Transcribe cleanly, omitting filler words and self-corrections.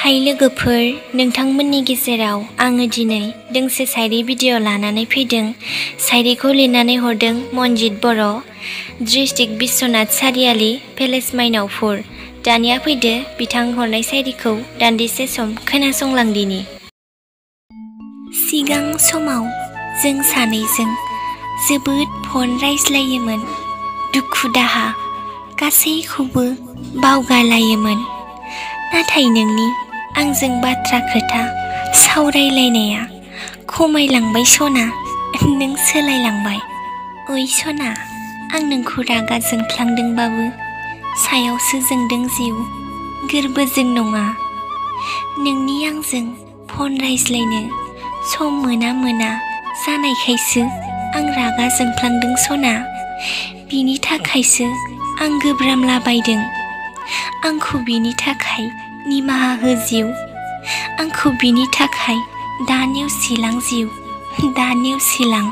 हाय लोगोफोर, नोंथांमोननि गेजेराव आङो दिनै दोंसे शायरी भिडिअ लानानै फैदों। शायरीखौ लिरनानै हरदों मनजित बर', डिस्ट्रिक्ट बिश्वनाथ सारियाली, पेलेस माइनावपुर। दानिया फैदो बिथां हरनाय शायरीखौ दान्दिसे सम खोनासंलांदिनि। सिगां समाव जों सानैजों जोबोद फन रायज्लायोमोन, दुखु दाहा गासैखौबो बावगारलायोमोन। नाथाय नोंनि आंजों बाथ्रा खोथा सावरायलायनाया खमायलांबाय सना, नों सोलायलांबाय। ओइ सना, आं नोंखौ रागा जोंफ्लांदोंबाबो सायावसो जोंदों जिउ, गोरबोजों नङा। नोंनि आंजों फन रायज्लायनो सम मोना जानायखायसो आं रागा जोंफ्लांदों सना। बिनि थाखायसो आं गोब्रामलाबायदों। आंखौ बिनि थाखाय निमाहा हो जिउ, आंखौ बिनि थाखाय दा नेवसिलां जिउ, दा नेवसिलां।